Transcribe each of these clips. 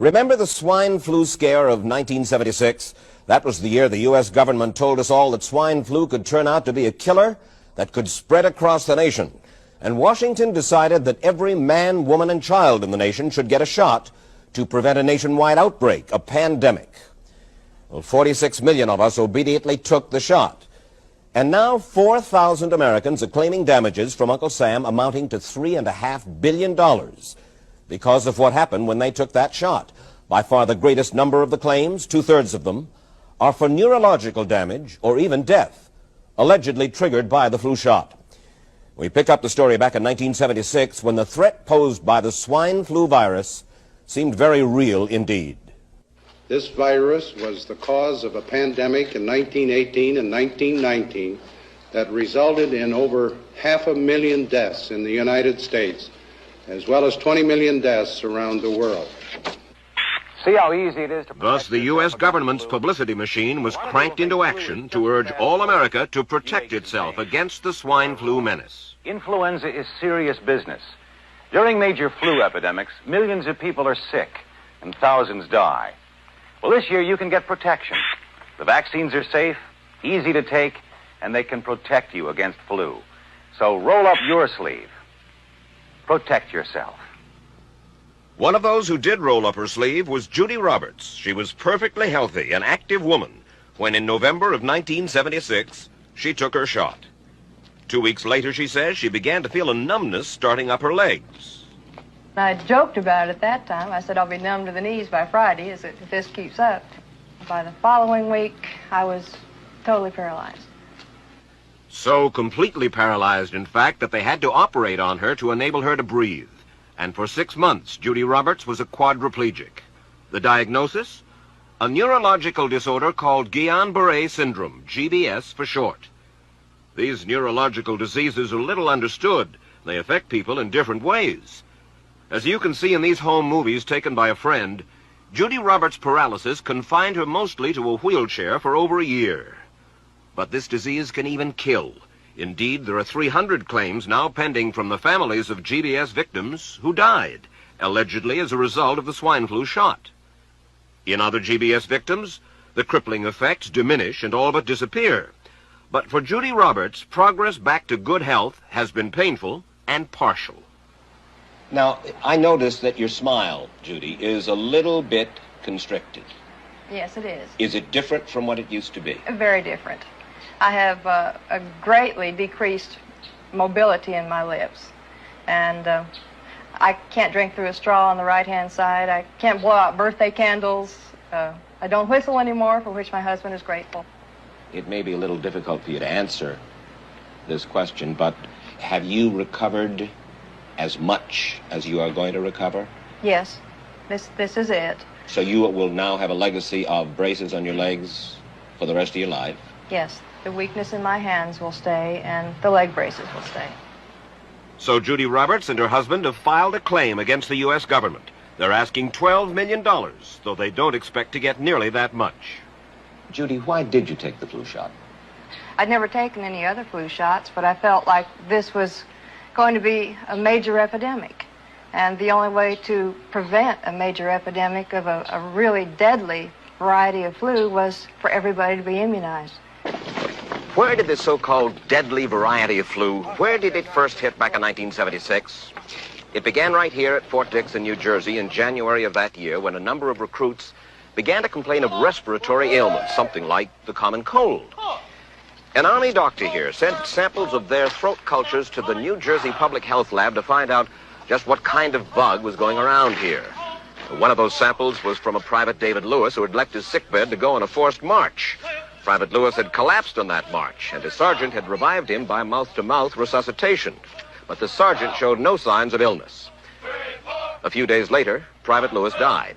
Remember the swine flu scare of 1976? That was the year the U.S. government told us all that swine flu could turn out to be a killer that could spread across the nation. And Washington decided that every man, woman, and child in the nation should get a shot to prevent a nationwide outbreak, a pandemic. Well, 46 million of us obediently took the shot. And now 4,000 Americans are claiming damages from Uncle Sam amounting to $3.5 billion because of what happened when they took that shot. By far the greatest number of the claims, 2/3 of them, are for neurological damage or even death, allegedly triggered by the flu shot. We pick up the story back in 1976 when the threat posed by the swine flu virus seemed very real indeed. This virus was the cause of a pandemic in 1918 and 1919 that resulted in over 500,000 deaths in the United States, as well as 20 million deaths around the world. See how easy it is to... Thus, the U.S. government's publicity machine was cranked into action to urge all America to protect itself against the swine flu menace. Influenza is serious business. During major flu epidemics, millions of people are sick and thousands die. Well, this year you can get protection. The vaccines are safe, easy to take, and they can protect you against flu. So roll up your sleeve. Protect yourself. One of those who did roll up her sleeve was Judy Roberts. She was perfectly healthy, an active woman, when in November of 1976, she took her shot. 2 weeks later, she says, she began to feel a numbness starting up her legs. I joked about it at that time. I said, I'll be numb to the knees by Friday if this keeps up. By the following week, I was totally paralyzed. So completely paralyzed, in fact, that they had to operate on her to enable her to breathe. And for 6 months, Judy Roberts was a quadriplegic. The diagnosis? A neurological disorder called Guillain-Barré syndrome, GBS for short. These neurological diseases are little understood. They affect people in different ways. As you can see in these home movies taken by a friend, Judy Roberts' paralysis confined her mostly to a wheelchair for over a year. But this disease can even kill. Indeed, there are 300 claims now pending from the families of GBS victims who died, allegedly as a result of the swine flu shot. In other GBS victims, the crippling effects diminish and all but disappear. But for Judy Roberts, progress back to good health has been painful and partial. Now, I noticed that your smile, Judy, is a little bit constricted. Yes, it is. Is it different from what it used to be? Very different. I have a greatly decreased mobility in my lips. And I can't drink through a straw on the right-hand side. I can't blow out birthday candles. I don't whistle anymore, for which my husband is grateful. It may be a little difficult for you to answer this question, but have you recovered as much as you are going to recover? Yes, this is it. So you will now have a legacy of braces on your legs for the rest of your life? Yes, the weakness in my hands will stay and the leg braces will stay. So Judy Roberts and her husband have filed a claim against the U.S. government. They're asking $12 million, though they don't expect to get nearly that much. Judy, why did you take the flu shot? I'd never taken any other flu shots, but I felt like this was going to be a major epidemic. And the only way to prevent a major epidemic of a really deadly variety of flu was for everybody to be immunized. Where did this so-called deadly variety of flu, where did it first hit back in 1976? It began right here at Fort Dix in New Jersey in January of that year when a number of recruits began to complain of respiratory ailments, something like the common cold. An Army doctor here sent samples of their throat cultures to the New Jersey Public Health Lab to find out just what kind of bug was going around here. One of those samples was from a Private David Lewis who had left his sickbed to go on a forced march. Private Lewis had collapsed on that march, and his sergeant had revived him by mouth-to-mouth resuscitation. But the sergeant showed no signs of illness. A few days later, Private Lewis died.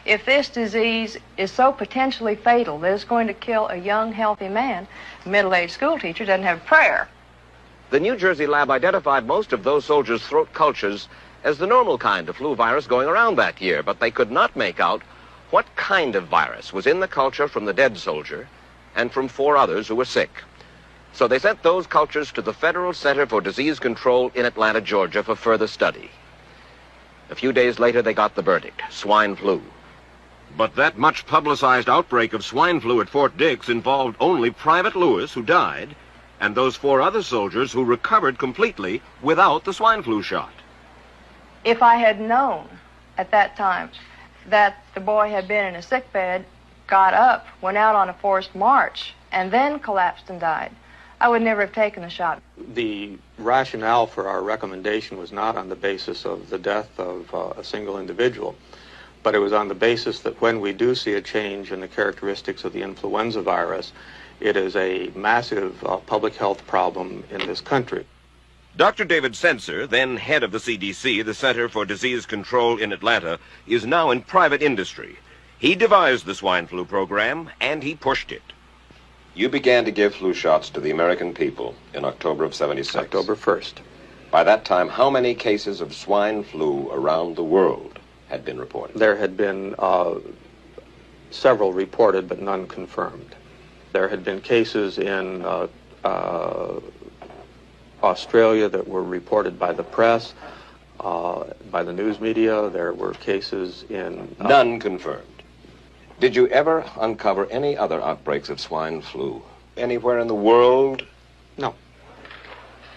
If this disease is so potentially fatal that it's going to kill a young, healthy man, a middle-aged school teacher doesn't have a prayer. The New Jersey lab identified most of those soldiers' throat cultures as the normal kind of flu virus going around that year, but they could not make out what kind of virus was in the culture from the dead soldier and from 4 others who were sick. So they sent those cultures to the Federal Center for Disease Control in Atlanta, Georgia for further study. A few days later, they got the verdict, swine flu. But that much publicized outbreak of swine flu at Fort Dix involved only Private Lewis, who died, and those 4 other soldiers who recovered completely without the swine flu shot. If I had known at that time that the boy had been in a sick bed, got up, went out on a forced march, and then collapsed and died, I would never have taken the shot. The rationale for our recommendation was not on the basis of the death of a single individual, but it was on the basis that when we do see a change in the characteristics of the influenza virus, it is a massive public health problem in this country. Dr. David Senser, then head of the CDC, the Center for Disease Control in Atlanta, is now in private industry. He devised the swine flu program, and he pushed it. You began to give flu shots to the American people in October of '76. October 1st. By that time, how many cases of swine flu around the world had been reported? There had been several reported, but none confirmed. There had been cases in Australia that were reported by the press, by the news media. There were cases in... None confirmed. Did you ever uncover any other outbreaks of swine flu anywhere in the world? No.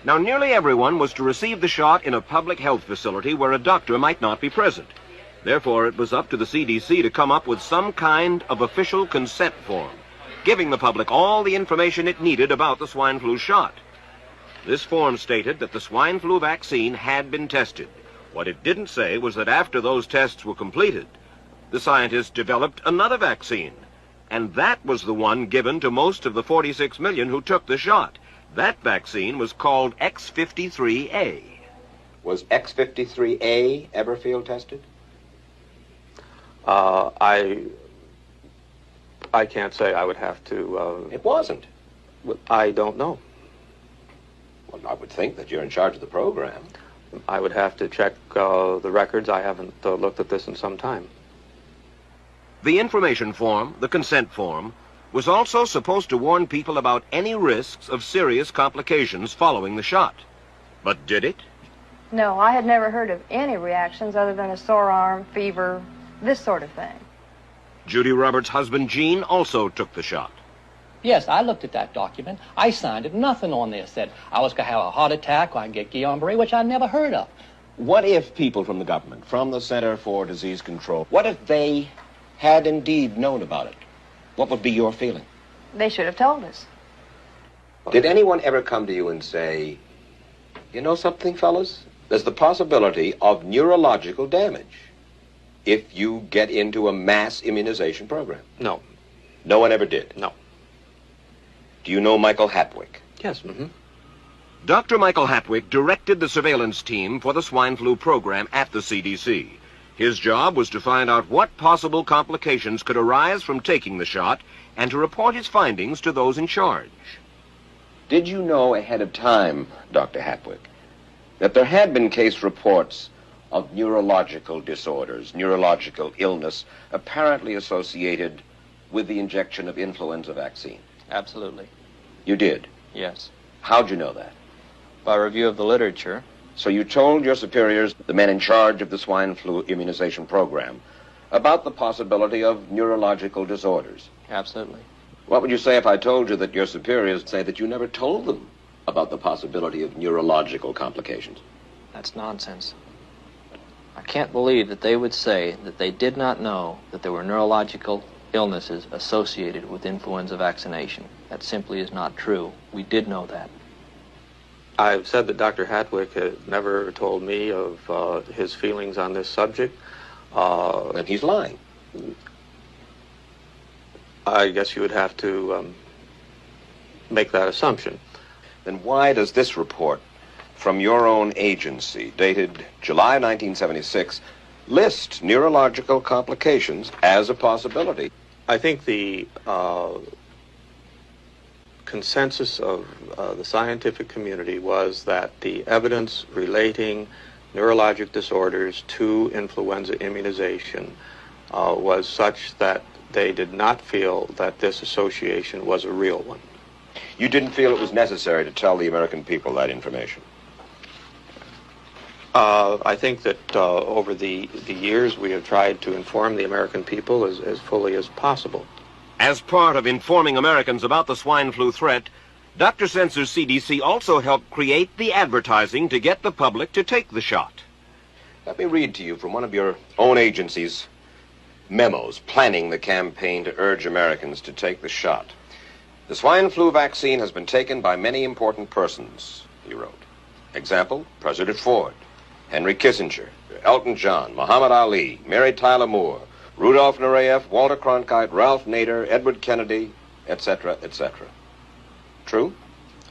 Now, nearly everyone was to receive the shot in a public health facility where a doctor might not be present. Therefore, it was up to the CDC to come up with some kind of official consent form, giving the public all the information it needed about the swine flu shot. This form stated that the swine flu vaccine had been tested. What it didn't say was that after those tests were completed, the scientists developed another vaccine, and that was the one given to most of the 46 million who took the shot. That vaccine was called X53A. Was X53A ever field tested? I can't say. I would have to... It wasn't. I don't know. Well, I would think that you're in charge of the program. I would have to check the records. I haven't looked at this in some time. The information form, the consent form, was also supposed to warn people about any risks of serious complications following the shot. But did it? No, I had never heard of any reactions other than a sore arm, fever, this sort of thing. Judy Roberts' husband, Gene, also took the shot. Yes, I looked at that document. I signed it. Nothing on there said I was going to have a heart attack or I get Guillain-Barré, which I never heard of. What if people from the government, from the Center for Disease Control, what if they had indeed known about it? What would be your feeling? They should have told us. Did anyone ever come to you and say, you know something, fellas? There's the possibility of neurological damage if you get into a mass immunization program. No. No one ever did? No. Do you know Michael Hatwick? Yes. Mm-hmm. Dr. Michael Hatwick directed the surveillance team for the swine flu program at the CDC. His job was to find out what possible complications could arise from taking the shot and to report his findings to those in charge. Did you know ahead of time, Dr. Hatwick, that there had been case reports of neurological disorders, neurological illness, apparently associated with the injection of influenza vaccine? Absolutely. You did? Yes. How'd you know that? By review of the literature. So you told your superiors, the men in charge of the swine flu immunization program, about the possibility of neurological disorders? Absolutely. What would you say if I told you that your superiors say that you never told them about the possibility of neurological complications? That's nonsense. I can't believe that they would say that they did not know that there were neurological illnesses associated with influenza vaccination. That simply is not true. We did know that. I've said that Dr. Hatwick had never told me of his feelings on this subject. And he's lying. I guess you would have to make that assumption. Then why does this report from your own agency, dated July 1976, list neurological complications as a possibility? I think the consensus of the scientific community was that the evidence relating neurologic disorders to influenza immunization was such that they did not feel that this association was a real one. You didn't feel it was necessary to tell the American people that information? I think that over the years we have tried to inform the American people as fully as possible. As part of informing Americans about the swine flu threat, Dr. Sensor's CDC also helped create the advertising to get the public to take the shot. Let me read to you from one of your own agency's memos planning the campaign to urge Americans to take the shot. The swine flu vaccine has been taken by many important persons, he wrote. Example, President Ford, Henry Kissinger, Elton John, Muhammad Ali, Mary Tyler Moore, Rudolph Nureyev, Walter Cronkite, Ralph Nader, Edward Kennedy, etc., etc. True?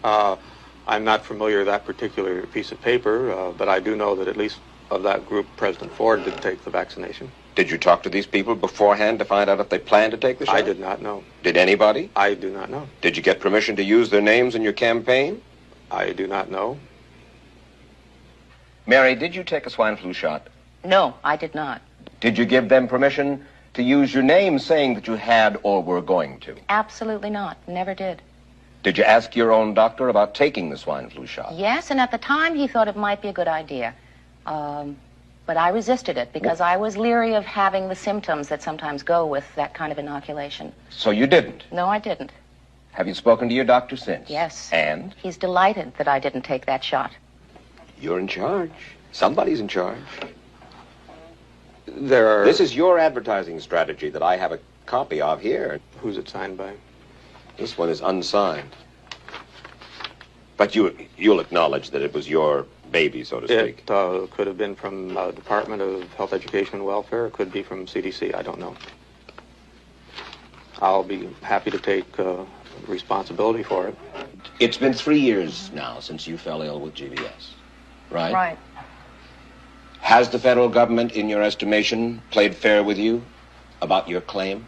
I'm not familiar with that particular piece of paper, but I do know that at least of that group, President Ford did take the vaccination. Did you talk to these people beforehand to find out if they planned to take the shot? I did not know. Did anybody? I do not know. Did you get permission to use their names in your campaign? I do not know. Mary, did you take a swine flu shot? No, I did not. Did you give them permission to use your name saying that you had or were going to? Absolutely not. Never did. Did you ask your own doctor about taking the swine flu shot? Yes, and at the time he thought it might be a good idea. But I resisted it because I was leery of having the symptoms that sometimes go with that kind of inoculation. So you didn't? No, I didn't. Have you spoken to your doctor since? Yes. And? He's delighted that I didn't take that shot. You're in charge. Somebody's in charge. This is your advertising strategy that I have a copy of here. Who's it signed by? This one is unsigned. But you'll acknowledge that it was your baby, so to speak. It could have been from Department of Health, Education, and Welfare. It could be from CDC. I don't know. I'll be happy to take responsibility for it. It's been 3 years now since you fell ill with GBS, right? Right. Has the federal government, in your estimation, played fair with you about your claim?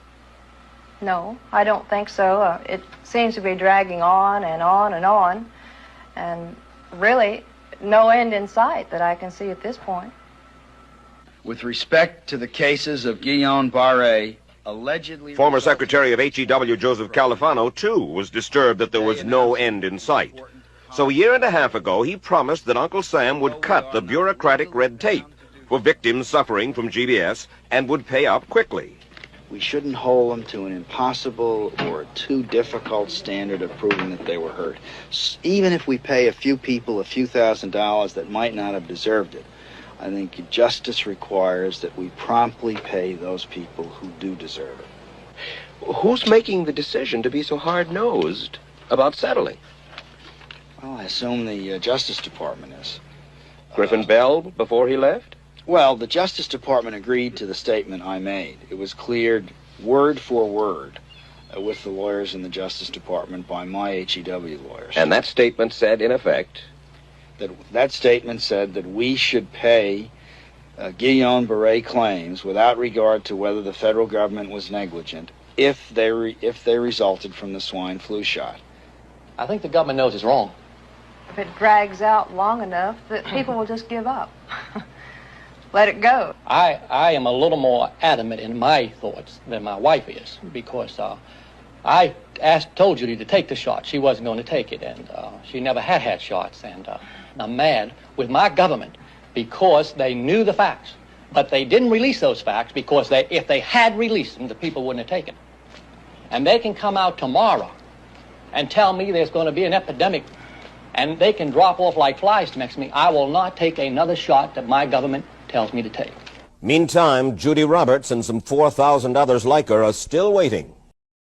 No, I don't think so. It seems to be dragging on and on and on, and really no end in sight that I can see at this point. With respect to the cases of Guillain-Barré, allegedly... Former Secretary of HEW Joseph Califano, too, was disturbed that there was no end in sight. So a year and a half ago, he promised that Uncle Sam would cut the bureaucratic red tape for victims suffering from GBS and would pay up quickly. We shouldn't hold them to an impossible or too difficult standard of proving that they were hurt. Even if we pay a few people a few $1,000s that might not have deserved it, I think justice requires that we promptly pay those people who do deserve it. Who's making the decision to be so hard-nosed about settling? Well, I assume the Justice Department is. Griffin Bell before he left? Well, the Justice Department agreed to the statement I made. It was cleared word for word with the lawyers in the Justice Department by my HEW lawyers. And that statement said, in effect... That statement said that we should pay Guillain-Barré claims without regard to whether the federal government was negligent if they resulted from the swine flu shot. I think the government knows it's wrong. If it drags out long enough, that people will just give up. Let it go. I am a little more adamant in my thoughts than my wife is, because I told Judy to take the shot. She wasn't going to take it, and she never had shots, and I'm mad with my government because they knew the facts, but they didn't release those facts because if they had released them, the people wouldn't have taken. And they can come out tomorrow and tell me there's going to be an epidemic, and they can drop off like flies next to me. I will not take another shot that my government tells me to take. Meantime, Judy Roberts and some 4,000 others like her are still waiting.